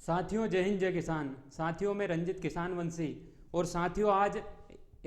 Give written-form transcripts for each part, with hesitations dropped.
साथियों, जय हिंद, जय किसान। साथियों, मैं रंजित किसान वंशी। और साथियों, आज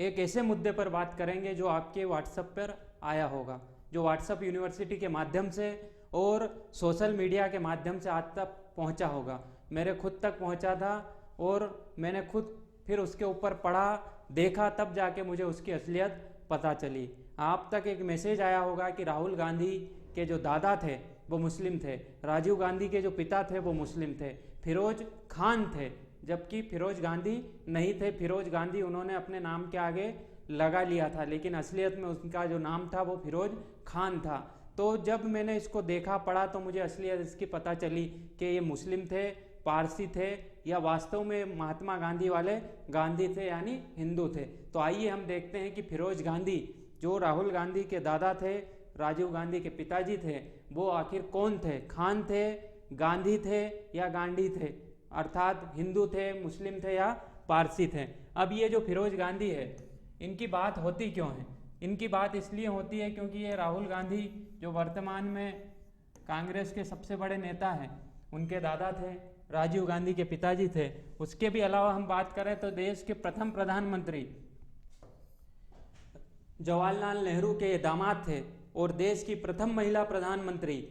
एक ऐसे मुद्दे पर बात करेंगे जो आपके व्हाट्सएप पर आया होगा, जो व्हाट्सएप यूनिवर्सिटी के माध्यम से और सोशल मीडिया के माध्यम से आज तक पहुंचा होगा। मेरे खुद तक पहुंचा था और मैंने खुद फिर उसके ऊपर पढ़ा, देखा, तब जाके मुझे उसकी असलियत पता चली। आप तक एक मैसेज आया होगा कि राहुल गांधी के जो दादा थे वो मुस्लिम थे, राजीव गांधी के जो पिता थे वो मुस्लिम थे, फिरोज खान थे, जबकि फिरोज गांधी नहीं थे। फिरोज गांधी उन्होंने अपने नाम के आगे लगा लिया था, लेकिन असलियत में उनका जो नाम था वो फिरोज खान था। तो जब मैंने इसको देखा, पढ़ा, तो मुझे असलियत इसकी पता चली कि ये मुस्लिम थे, पारसी थे, या वास्तव में महात्मा गांधी वाले गांधी थे, यानी हिंदू थे। तो आइए हम देखते हैं कि फिरोज गांधी जो राहुल गांधी के दादा थे, राजीव गांधी के पिताजी थे, वो आखिर कौन थे? खान थे, गांधी थे या गांधी थे? अर्थात हिंदू थे, मुस्लिम थे या पारसी थे? अब ये जो फिरोज गांधी है, इनकी बात होती क्यों है? इनकी बात इसलिए होती है क्योंकि ये राहुल गांधी जो वर्तमान में कांग्रेस के सबसे बड़े नेता हैं, उनके दादा थे, राजीव गांधी के पिताजी थे। उसके भी अलावा हम बात करें तो देश के प्रथम प्रधानमंत्री जवाहरलाल नेहरू के दामाद थे और देश की प्रथम महिला प्रधानमंत्री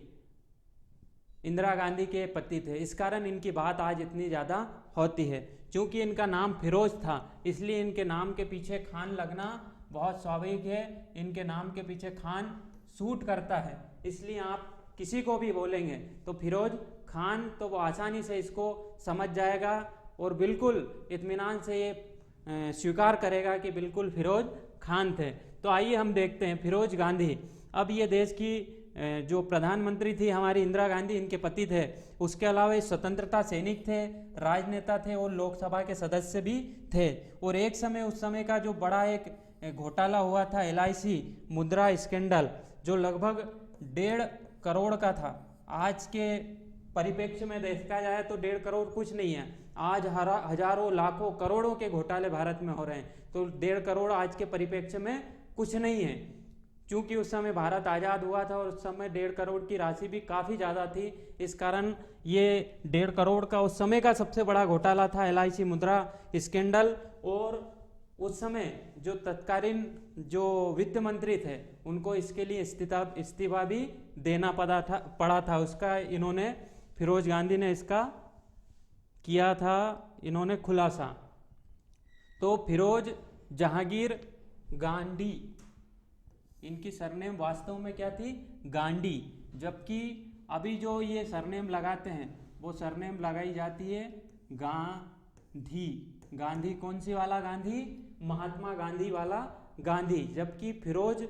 इंदिरा गांधी के पति थे। इस कारण इनकी बात आज इतनी ज़्यादा होती है। चूंकि इनका नाम फिरोज था, इसलिए इनके नाम के पीछे खान लगना बहुत स्वाभाविक है। इनके नाम के पीछे खान सूट करता है, इसलिए आप किसी को भी बोलेंगे तो फिरोज खान, तो वो आसानी से इसको समझ जाएगा और बिल्कुल इत्मीनान से ये स्वीकार करेगा कि बिल्कुल फिरोज खान थे। तो आइए हम देखते हैं फिरोज गांधी। अब ये देश की जो प्रधानमंत्री थी हमारी इंदिरा गांधी, इनके पति थे। उसके अलावा ये स्वतंत्रता सैनिक थे, राजनेता थे और लोकसभा के सदस्य भी थे। और एक समय, उस समय का जो बड़ा एक घोटाला हुआ था, LIC मुद्रा स्कैंडल, जो लगभग 1.5 करोड़ का था। आज के परिप्रेक्ष्य में देखा जाए तो 1.5 करोड़ कुछ नहीं है। आज हजारों, लाखों, करोड़ों के घोटाले भारत में हो रहे हैं, तो 1.5 करोड़ आज के परिप्रेक्ष्य में कुछ नहीं है। चूंकि उस समय भारत आज़ाद हुआ था और उस समय 1.5 करोड़ की राशि भी काफ़ी ज़्यादा थी, इस कारण ये 1.5 करोड़ का उस समय का सबसे बड़ा घोटाला था, LIC मुद्रा स्कैंडल। और उस समय जो तत्कालीन जो वित्त मंत्री थे, उनको इसके लिए इस्तीफा भी देना पड़ा था। उसका इन्होंने, फिरोज गांधी ने इसका किया था, इन्होंने खुलासा। तो फिरोज जहांगीर गांधी, इनकी सरनेम वास्तव में क्या थी? गांधी। जबकि अभी जो ये सरनेम लगाते हैं वो सरनेम लगाई जाती है गांधी। गांधी कौन सी वाला गांधी? महात्मा गांधी वाला गांधी। जबकि फिरोज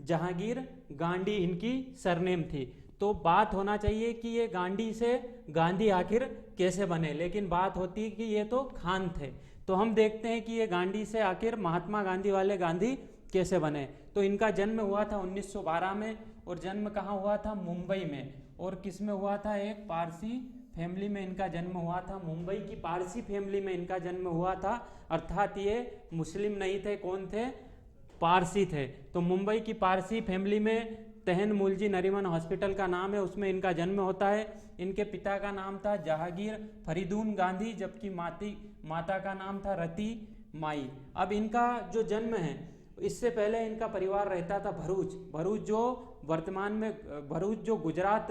जहांगीर गांधी इनकी सरनेम थी। तो बात होना चाहिए कि ये गांधी से गांधी आखिर कैसे बने, लेकिन बात होती है कि ये तो खान थे। तो हम देखते हैं कि ये गांधी से आखिर महात्मा गांधी वाले गांधी कैसे बने। तो इनका जन्म हुआ था 1912 में, और जन्म कहाँ हुआ था? मुंबई में। और किस में हुआ था? एक पारसी फैमिली में इनका जन्म हुआ था। मुंबई की पारसी फैमिली में इनका जन्म हुआ था, अर्थात ये मुस्लिम नहीं थे। कौन थे? पारसी थे। तो मुंबई की पारसी फैमिली में तहन मुलजी नरीमन हॉस्पिटल का नाम है, उसमें इनका जन्म होता है। इनके पिता का नाम था जहांगीर फरीदून गांधी, जबकि माता का नाम था रति माई। अब इनका जो जन्म है, इससे पहले इनका परिवार रहता था भरूच जो वर्तमान में भरूच जो गुजरात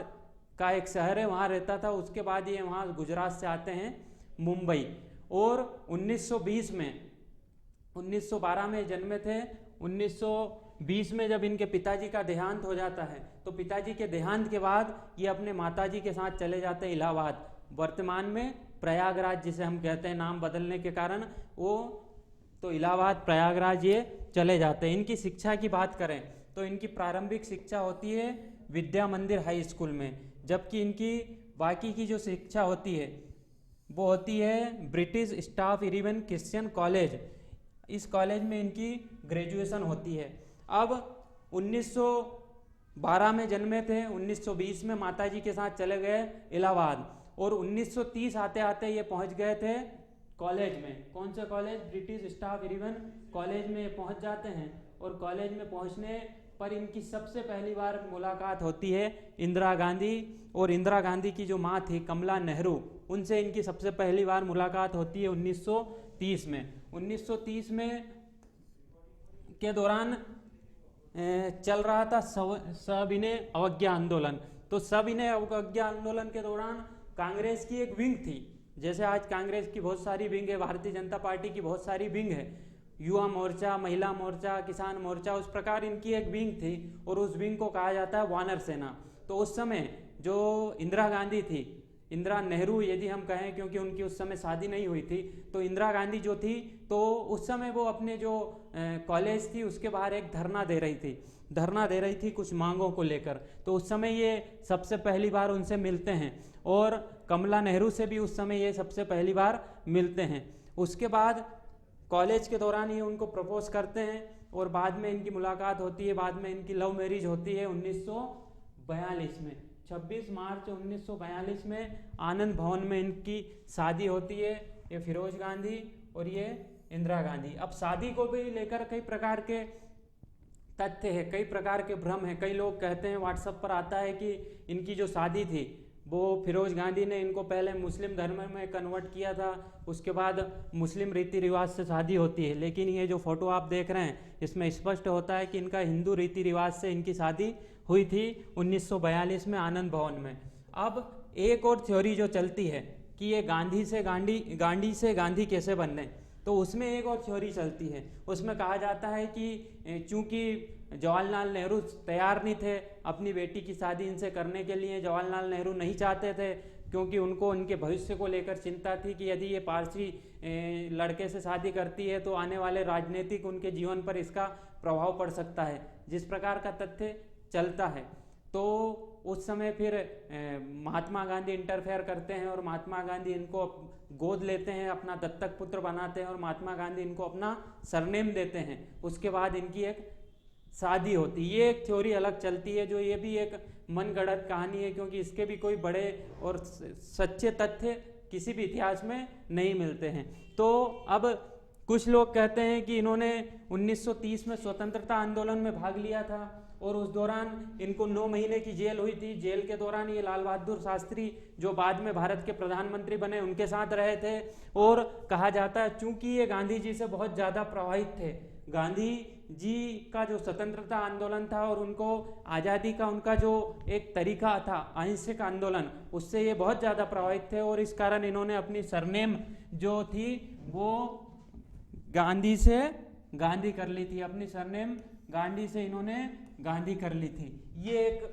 का एक शहर है, वहाँ रहता था। उसके बाद ये वहाँ गुजरात से आते हैं मुंबई। और 1920 में, 1912 में जन्मे थे। 1920 में जब इनके पिताजी का देहांत हो जाता है, तो पिताजी के देहांत के बाद ये अपने माताजी के साथ चले जाते हैं इलाहाबाद, वर्तमान में प्रयागराज जिसे हम कहते हैं, नाम बदलने के कारण वो, तो इलाहाबाद प्रयागराज ये चले जाते हैं। इनकी शिक्षा की बात करें तो इनकी प्रारंभिक शिक्षा होती है विद्या मंदिर हाई स्कूल में, जबकि इनकी बाकी की जो शिक्षा होती है वो होती है ब्रिटिश स्टाफ इरिवन क्रिश्चियन कॉलेज। इस कॉलेज में इनकी ग्रेजुएशन होती है। अब 1912 में जन्मे थे, 1920 में माताजी के साथ चले गए इलाहाबाद, और 1930 आते आते ये पहुंच गए थे कॉलेज में। कौन सा कॉलेज? ब्रिटिश स्टाफ इरिवन कॉलेज में पहुंच जाते हैं। और कॉलेज में पहुंचने पर इनकी सबसे पहली बार मुलाकात होती है इंदिरा गांधी और इंदिरा गांधी की जो माँ थी कमला नेहरू, उनसे इनकी सबसे पहली बार मुलाकात होती है 1930 में। 1930 में के दौरान चल रहा था सविनय अवज्ञा आंदोलन। तो सविनय अवज्ञा आंदोलन के दौरान कांग्रेस की एक विंग थी, जैसे आज कांग्रेस की बहुत सारी विंग है, भारतीय जनता पार्टी की बहुत सारी विंग है, युवा मोर्चा, महिला मोर्चा, किसान मोर्चा, उस प्रकार इनकी एक विंग थी और उस विंग को कहा जाता है वानर सेना। तो उस समय जो इंदिरा गांधी थी, इंदिरा नेहरू यदि हम कहें, क्योंकि उनकी उस समय शादी नहीं हुई थी, तो इंदिरा गांधी जो थी तो उस समय वो अपने जो कॉलेज थी उसके बाहर एक धरना दे रही थी कुछ मांगों को लेकर। तो उस समय ये सबसे पहली बार उनसे मिलते हैं और कमला नेहरू से भी उस समय ये सबसे पहली बार मिलते हैं। उसके बाद कॉलेज के दौरान ये उनको प्रपोज करते हैं और बाद में इनकी मुलाकात होती है, बाद में इनकी लव मैरिज होती है 1942 में। 26 मार्च 1942 में आनंद भवन में इनकी शादी होती है, ये फिरोज गांधी और ये इंदिरा गांधी। अब शादी को भी लेकर कई प्रकार के तथ्य है, कई प्रकार के भ्रम है। कई लोग कहते हैं, व्हाट्सएप पर आता है कि इनकी जो शादी थी वो फिरोज गांधी ने इनको पहले मुस्लिम धर्म में कन्वर्ट किया था, उसके बाद मुस्लिम रीति रिवाज से शादी होती है। लेकिन ये जो फोटो आप देख रहे हैं इसमें स्पष्ट होता है कि इनका हिंदू रीति रिवाज से इनकी शादी हुई थी 1942 में आनंद भवन में। अब एक और थ्योरी जो चलती है कि ये गांधी से गांधी कैसे बनने, तो उसमें एक और थ्योरी चलती है। उसमें कहा जाता है कि चूंकि जवाहरलाल नेहरू तैयार नहीं थे अपनी बेटी की शादी इनसे करने के लिए, जवाहरलाल नेहरू नहीं चाहते थे, क्योंकि उनको उनके भविष्य को लेकर चिंता थी कि यदि ये पारसी लड़के से शादी करती है तो आने वाले राजनीतिक उनके जीवन पर इसका प्रभाव पड़ सकता है, जिस प्रकार का तथ्य चलता है। तो उस समय फिर महात्मा गांधी इंटरफेयर करते हैं और महात्मा गांधी इनको गोद लेते हैं, अपना दत्तक पुत्र बनाते हैं और महात्मा गांधी इनको अपना सरनेम देते हैं। उसके बाद इनकी एक शादी होती है। ये एक थ्योरी अलग चलती है, जो ये भी एक मनगढ़ंत कहानी है, क्योंकि इसके भी कोई बड़े और सच्चे तथ्य किसी भी इतिहास में नहीं मिलते हैं। तो अब कुछ लोग कहते हैं कि इन्होंने 1930 में स्वतंत्रता आंदोलन में भाग लिया था और उस दौरान इनको 9 महीने की जेल हुई थी। जेल के दौरान ये लाल बहादुर शास्त्री जो बाद में भारत के प्रधानमंत्री बने उनके साथ रहे थे। और कहा जाता है चूंकि ये गांधी जी से बहुत ज़्यादा प्रभावित थे, गांधी जी का जो स्वतंत्रता आंदोलन था और उनको आज़ादी का उनका जो एक तरीका था अहिंसक आंदोलन, उससे ये बहुत ज़्यादा प्रभावित थे और इस कारण इन्होंने अपनी सरनेम जो थी वो गांधी से गांधी कर ली थी, अपनी सरनेम गांधी से इन्होंने गांधी कर ली थी। ये एक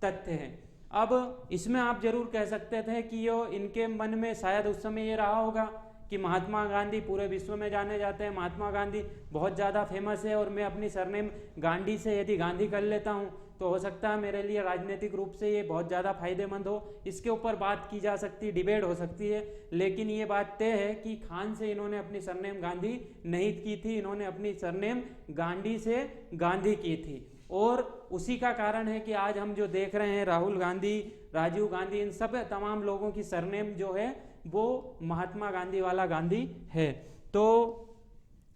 तथ्य है। अब इसमें आप जरूर कह सकते थे कि यो इनके मन में शायद उस समय ये रहा होगा कि महात्मा गांधी पूरे विश्व में जाने जाते हैं, महात्मा गांधी बहुत ज़्यादा फेमस है और मैं अपनी सरनेम गांधी से यदि गांधी कर लेता हूँ तो हो सकता है मेरे लिए राजनीतिक रूप से ये बहुत ज़्यादा फायदेमंद हो। इसके ऊपर बात की जा सकती है, डिबेट हो सकती है, लेकिन ये बात तय है कि खान से इन्होंने अपनी सरनेम गांधी नहीं की थी, इन्होंने अपनी सरनेम गांधी से गांधी की थी। और उसी का कारण है कि आज हम जो देख रहे हैं राहुल गांधी, राजीव गांधी, इन सब तमाम लोगों की सरनेम जो है वो महात्मा गांधी वाला गांधी है। तो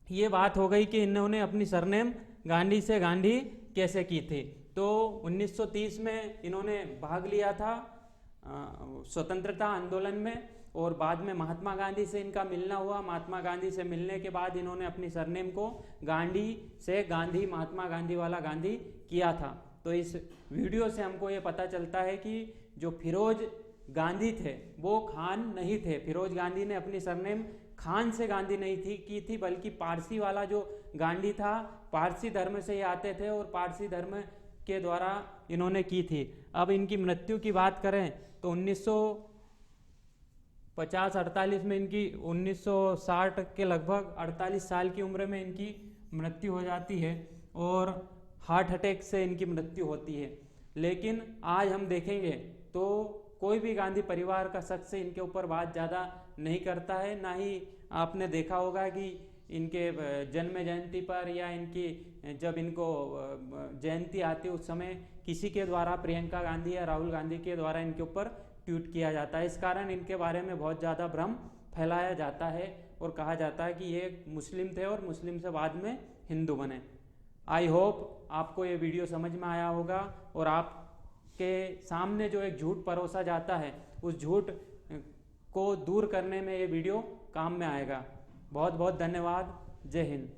ये बात हो गई कि इन्होंने अपनी सरनेम गांधी से गांधी कैसे की थी। तो 1930 में इन्होंने भाग लिया था स्वतंत्रता आंदोलन में और बाद में महात्मा गांधी से इनका मिलना हुआ। महात्मा गांधी से मिलने के बाद इन्होंने अपनी सरनेम को गांधी से गांधी, महात्मा गांधी वाला गांधी किया था। तो इस वीडियो से हमको ये पता चलता है कि जो फिरोज गांधी थे वो खान नहीं थे। फिरोज गांधी ने अपनी सरनेम खान से गांधी नहीं की थी, बल्कि पारसी वाला जो गांधी था पारसी धर्म से ये आते थे और पारसी धर्म के द्वारा इन्होंने की थी। अब इनकी मृत्यु की बात करें तो 1950-48 में इनकी 1960 के लगभग 48 साल की उम्र में इनकी मृत्यु हो जाती है और हार्ट अटैक से इनकी मृत्यु होती है। लेकिन आज हम देखेंगे तो कोई भी गांधी परिवार का शख्स इनके ऊपर बात ज़्यादा नहीं करता है। ना ही आपने देखा होगा कि इनके जन्म जयंती पर या इनकी जब इनको जयंती आती है उस समय किसी के द्वारा, प्रियंका गांधी या राहुल गांधी के द्वारा इनके ऊपर ट्वीट किया जाता है। इस कारण इनके बारे में बहुत ज़्यादा भ्रम फैलाया जाता है और कहा जाता है कि ये मुस्लिम थे और मुस्लिम से बाद में हिंदू बने। आई होप आपको ये वीडियो समझ में आया होगा और आपके सामने जो एक झूठ परोसा जाता है उस झूठ को दूर करने में ये वीडियो काम में आएगा। बहुत बहुत धन्यवाद। जय हिंद।